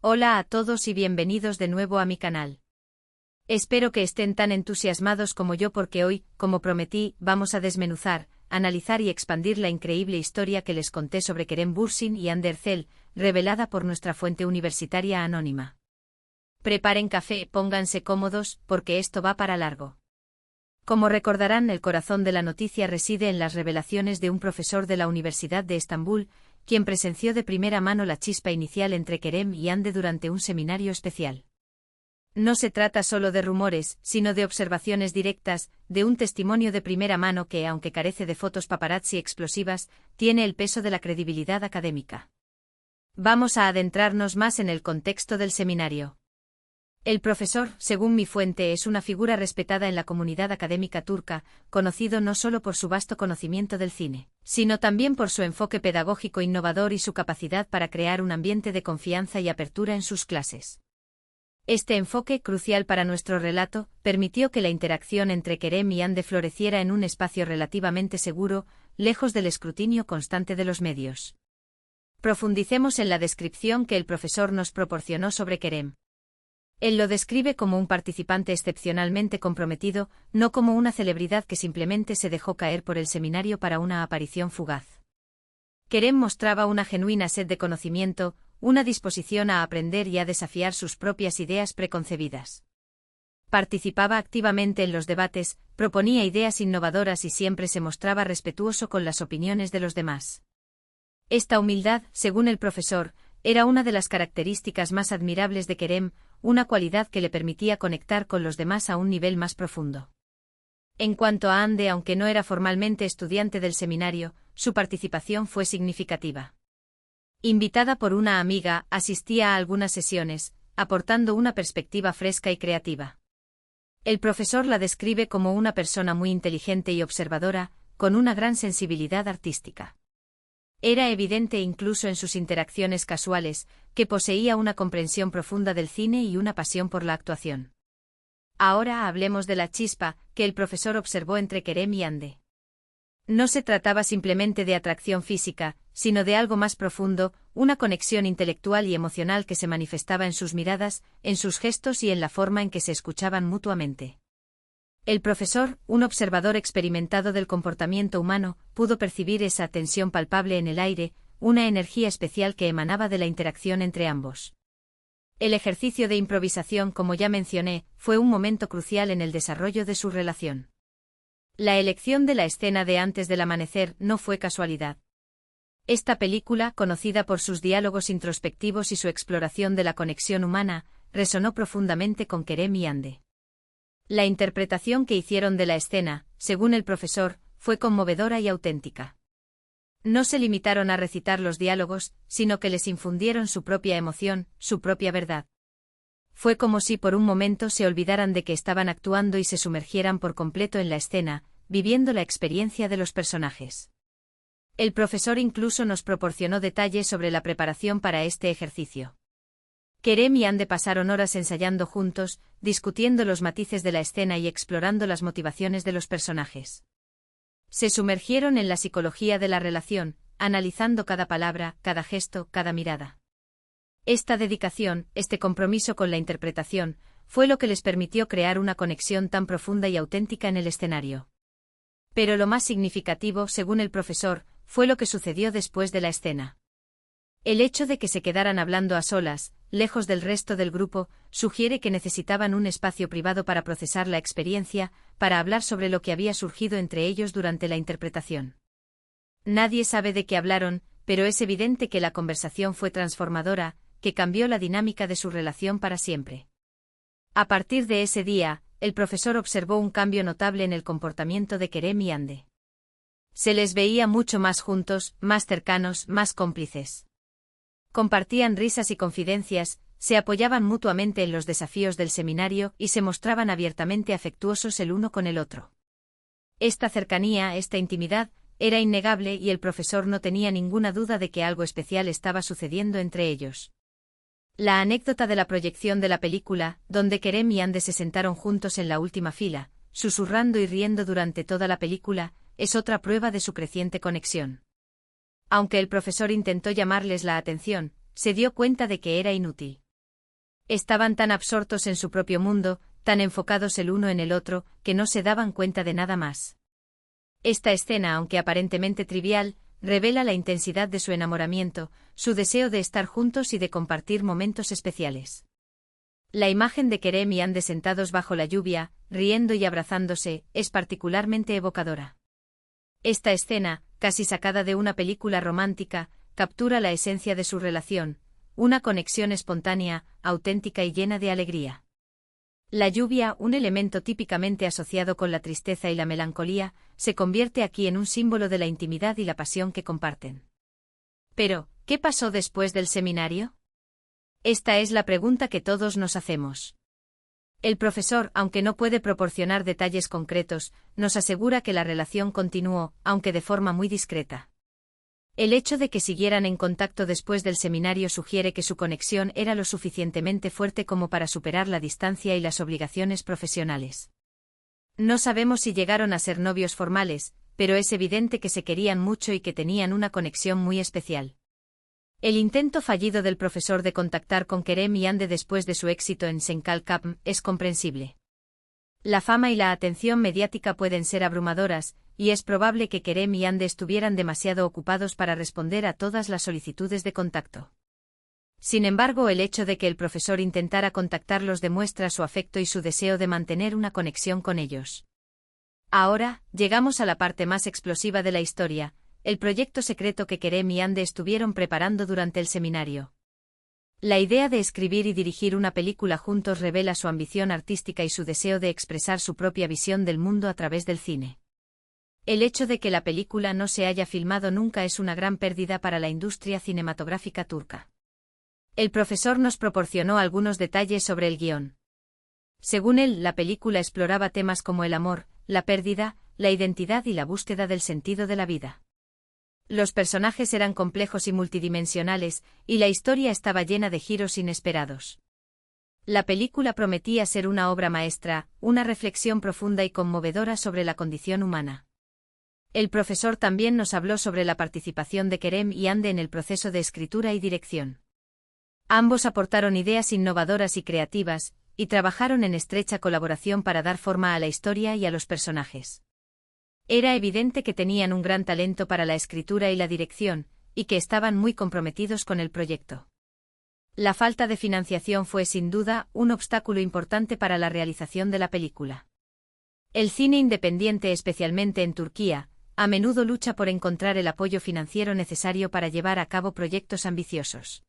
Hola a todos y bienvenidos de nuevo a mi canal. Espero que estén tan entusiasmados como yo porque hoy, como prometí, vamos a desmenuzar, analizar y expandir la increíble historia que les conté sobre Kerem Bürsin y Hande Erçel, revelada por nuestra fuente universitaria anónima. Preparen café, pónganse cómodos, porque esto va para largo. Como recordarán, el corazón de la noticia reside en las revelaciones de un profesor de la Universidad de Estambul, quien presenció de primera mano la chispa inicial entre Kerem y Hande durante un seminario especial. No se trata solo de rumores, sino de observaciones directas, de un testimonio de primera mano que, aunque carece de fotos paparazzi explosivas, tiene el peso de la credibilidad académica. Vamos a adentrarnos más en el contexto del seminario. El profesor, según mi fuente, es una figura respetada en la comunidad académica turca, conocido no solo por su vasto conocimiento del cine, sino también por su enfoque pedagógico innovador y su capacidad para crear un ambiente de confianza y apertura en sus clases. Este enfoque, crucial para nuestro relato, permitió que la interacción entre Kerem y Hande floreciera en un espacio relativamente seguro, lejos del escrutinio constante de los medios. Profundicemos en la descripción que el profesor nos proporcionó sobre Kerem. Él lo describe como un participante excepcionalmente comprometido, no como una celebridad que simplemente se dejó caer por el seminario para una aparición fugaz. Kerem mostraba una genuina sed de conocimiento, una disposición a aprender y a desafiar sus propias ideas preconcebidas. Participaba activamente en los debates, proponía ideas innovadoras y siempre se mostraba respetuoso con las opiniones de los demás. Esta humildad, según el profesor, era una de las características más admirables de Kerem, una cualidad que le permitía conectar con los demás a un nivel más profundo. En cuanto a Hande, aunque no era formalmente estudiante del seminario, su participación fue significativa. Invitada por una amiga, asistía a algunas sesiones, aportando una perspectiva fresca y creativa. El profesor la describe como una persona muy inteligente y observadora, con una gran sensibilidad artística. Era evidente incluso en sus interacciones casuales, que poseía una comprensión profunda del cine y una pasión por la actuación. Ahora hablemos de la chispa que el profesor observó entre Kerem y Hande. No se trataba simplemente de atracción física, sino de algo más profundo, una conexión intelectual y emocional que se manifestaba en sus miradas, en sus gestos y en la forma en que se escuchaban mutuamente. El profesor, un observador experimentado del comportamiento humano, pudo percibir esa tensión palpable en el aire, una energía especial que emanaba de la interacción entre ambos. El ejercicio de improvisación, como ya mencioné, fue un momento crucial en el desarrollo de su relación. La elección de la escena de Antes del amanecer no fue casualidad. Esta película, conocida por sus diálogos introspectivos y su exploración de la conexión humana, resonó profundamente con Kerem y Hande. La interpretación que hicieron de la escena, según el profesor, fue conmovedora y auténtica. No se limitaron a recitar los diálogos, sino que les infundieron su propia emoción, su propia verdad. Fue como si por un momento se olvidaran de que estaban actuando y se sumergieran por completo en la escena, viviendo la experiencia de los personajes. El profesor incluso nos proporcionó detalles sobre la preparación para este ejercicio. Kerem y Hande pasaron horas ensayando juntos, discutiendo los matices de la escena y explorando las motivaciones de los personajes. Se sumergieron en la psicología de la relación, analizando cada palabra, cada gesto, cada mirada. Esta dedicación, este compromiso con la interpretación, fue lo que les permitió crear una conexión tan profunda y auténtica en el escenario. Pero lo más significativo, según el profesor, fue lo que sucedió después de la escena. El hecho de que se quedaran hablando a solas, lejos del resto del grupo, sugiere que necesitaban un espacio privado para procesar la experiencia, para hablar sobre lo que había surgido entre ellos durante la interpretación. Nadie sabe de qué hablaron, pero es evidente que la conversación fue transformadora, que cambió la dinámica de su relación para siempre. A partir de ese día, el profesor observó un cambio notable en el comportamiento de Kerem y Hande. Se les veía mucho más juntos, más cercanos, más cómplices. Compartían risas y confidencias, se apoyaban mutuamente en los desafíos del seminario y se mostraban abiertamente afectuosos el uno con el otro. Esta cercanía, esta intimidad, era innegable y el profesor no tenía ninguna duda de que algo especial estaba sucediendo entre ellos. La anécdota de la proyección de la película, donde Kerem y Hande se sentaron juntos en la última fila, susurrando y riendo durante toda la película, es otra prueba de su creciente conexión. Aunque el profesor intentó llamarles la atención, se dio cuenta de que era inútil. Estaban tan absortos en su propio mundo, tan enfocados el uno en el otro, que no se daban cuenta de nada más. Esta escena, aunque aparentemente trivial, revela la intensidad de su enamoramiento, su deseo de estar juntos y de compartir momentos especiales. La imagen de Kerem y Ande sentados bajo la lluvia, riendo y abrazándose, es particularmente evocadora. Esta escena, casi sacada de una película romántica, captura la esencia de su relación, una conexión espontánea, auténtica y llena de alegría. La lluvia, un elemento típicamente asociado con la tristeza y la melancolía, se convierte aquí en un símbolo de la intimidad y la pasión que comparten. Pero, ¿qué pasó después del seminario? Esta es la pregunta que todos nos hacemos. El profesor, aunque no puede proporcionar detalles concretos, nos asegura que la relación continuó, aunque de forma muy discreta. El hecho de que siguieran en contacto después del seminario sugiere que su conexión era lo suficientemente fuerte como para superar la distancia y las obligaciones profesionales. No sabemos si llegaron a ser novios formales, pero es evidente que se querían mucho y que tenían una conexión muy especial. El intento fallido del profesor de contactar con Kerem y Ande después de su éxito en Senkalkapm es comprensible. La fama y la atención mediática pueden ser abrumadoras, y es probable que Kerem y Ande estuvieran demasiado ocupados para responder a todas las solicitudes de contacto. Sin embargo, el hecho de que el profesor intentara contactarlos demuestra su afecto y su deseo de mantener una conexión con ellos. Ahora, llegamos a la parte más explosiva de la historia, el proyecto secreto que Kerem y Ande estuvieron preparando durante el seminario. La idea de escribir y dirigir una película juntos revela su ambición artística y su deseo de expresar su propia visión del mundo a través del cine. El hecho de que la película no se haya filmado nunca es una gran pérdida para la industria cinematográfica turca. El profesor nos proporcionó algunos detalles sobre el guión. Según él, la película exploraba temas como el amor, la pérdida, la identidad y la búsqueda del sentido de la vida. Los personajes eran complejos y multidimensionales, y la historia estaba llena de giros inesperados. La película prometía ser una obra maestra, una reflexión profunda y conmovedora sobre la condición humana. El profesor también nos habló sobre la participación de Kerem y Ande en el proceso de escritura y dirección. Ambos aportaron ideas innovadoras y creativas, y trabajaron en estrecha colaboración para dar forma a la historia y a los personajes. Era evidente que tenían un gran talento para la escritura y la dirección, y que estaban muy comprometidos con el proyecto. La falta de financiación fue sin duda un obstáculo importante para la realización de la película. El cine independiente, especialmente en Turquía, a menudo lucha por encontrar el apoyo financiero necesario para llevar a cabo proyectos ambiciosos.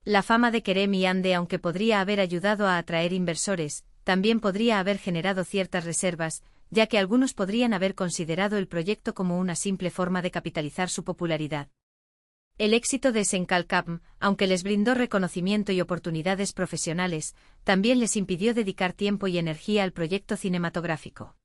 La fama de Kerem y Ande, aunque podría haber ayudado a atraer inversores, también podría haber generado ciertas reservas, ya que algunos podrían haber considerado el proyecto como una simple forma de capitalizar su popularidad. El éxito de Senkalkapm, aunque les brindó reconocimiento y oportunidades profesionales, también les impidió dedicar tiempo y energía al proyecto cinematográfico.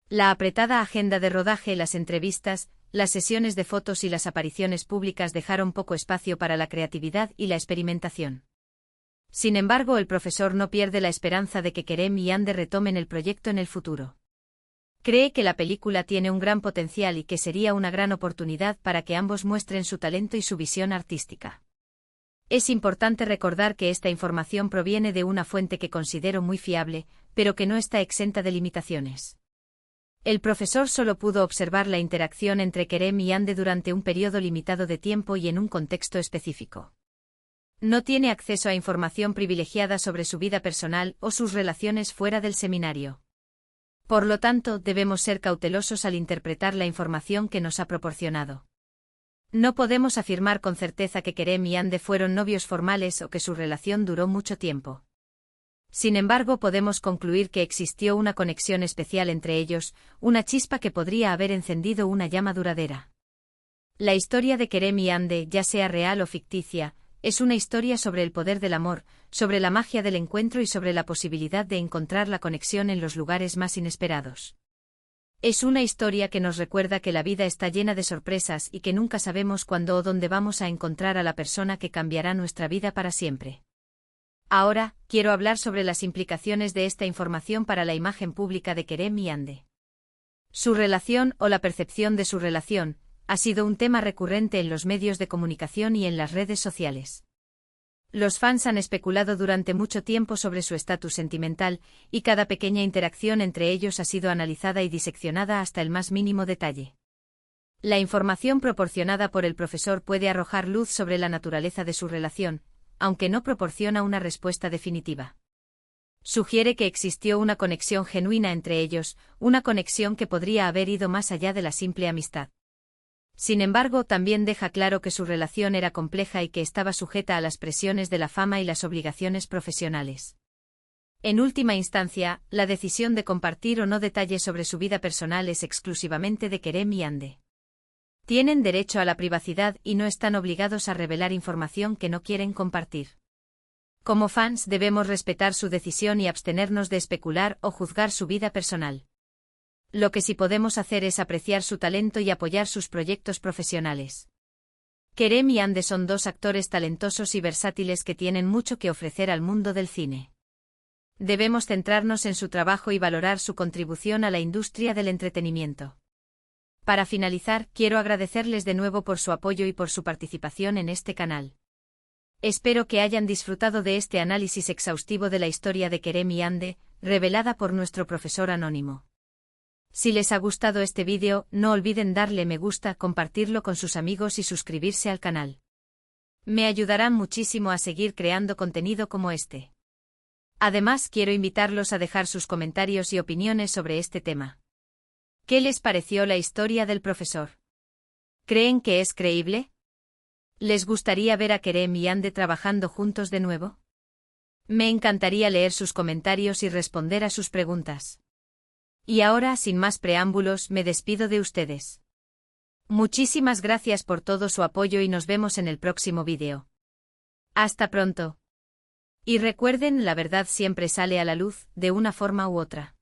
La apretada agenda de rodaje, las entrevistas, las sesiones de fotos y las apariciones públicas dejaron poco espacio para la creatividad y la experimentación. Sin embargo, el profesor no pierde la esperanza de que Kerem y Ande retomen el proyecto en el futuro. Cree que la película tiene un gran potencial y que sería una gran oportunidad para que ambos muestren su talento y su visión artística. Es importante recordar que esta información proviene de una fuente que considero muy fiable, pero que no está exenta de limitaciones. El profesor solo pudo observar la interacción entre Kerem y Ande durante un periodo limitado de tiempo y en un contexto específico. No tiene acceso a información privilegiada sobre su vida personal o sus relaciones fuera del seminario. Por lo tanto, debemos ser cautelosos al interpretar la información que nos ha proporcionado. No podemos afirmar con certeza que Kerem y Ande fueron novios formales o que su relación duró mucho tiempo. Sin embargo, podemos concluir que existió una conexión especial entre ellos, una chispa que podría haber encendido una llama duradera. La historia de Kerem y Ande, ya sea real o ficticia, es una historia sobre el poder del amor, sobre la magia del encuentro y sobre la posibilidad de encontrar la conexión en los lugares más inesperados. Es una historia que nos recuerda que la vida está llena de sorpresas y que nunca sabemos cuándo o dónde vamos a encontrar a la persona que cambiará nuestra vida para siempre. Ahora, quiero hablar sobre las implicaciones de esta información para la imagen pública de Kerem y Ande. Su relación o la percepción de su relación ha sido un tema recurrente en los medios de comunicación y en las redes sociales. Los fans han especulado durante mucho tiempo sobre su estatus sentimental, y cada pequeña interacción entre ellos ha sido analizada y diseccionada hasta el más mínimo detalle. La información proporcionada por el profesor puede arrojar luz sobre la naturaleza de su relación, aunque no proporciona una respuesta definitiva. Sugiere que existió una conexión genuina entre ellos, una conexión que podría haber ido más allá de la simple amistad. Sin embargo, también deja claro que su relación era compleja y que estaba sujeta a las presiones de la fama y las obligaciones profesionales. En última instancia, la decisión de compartir o no detalles sobre su vida personal es exclusivamente de Kerem y Hande. Tienen derecho a la privacidad y no están obligados a revelar información que no quieren compartir. Como fans debemos respetar su decisión y abstenernos de especular o juzgar su vida personal. Lo que sí podemos hacer es apreciar su talento y apoyar sus proyectos profesionales. Kerem y Hande son dos actores talentosos y versátiles que tienen mucho que ofrecer al mundo del cine. Debemos centrarnos en su trabajo y valorar su contribución a la industria del entretenimiento. Para finalizar, quiero agradecerles de nuevo por su apoyo y por su participación en este canal. Espero que hayan disfrutado de este análisis exhaustivo de la historia de Kerem y Hande, revelada por nuestro profesor anónimo. Si les ha gustado este vídeo, no olviden darle me gusta, compartirlo con sus amigos y suscribirse al canal. Me ayudarán muchísimo a seguir creando contenido como este. Además, quiero invitarlos a dejar sus comentarios y opiniones sobre este tema. ¿Qué les pareció la historia del profesor? ¿Creen que es creíble? ¿Les gustaría ver a Kerem y Hande trabajando juntos de nuevo? Me encantaría leer sus comentarios y responder a sus preguntas. Y ahora, sin más preámbulos, me despido de ustedes. Muchísimas gracias por todo su apoyo y nos vemos en el próximo vídeo. Hasta pronto. Y recuerden, la verdad siempre sale a la luz, de una forma u otra.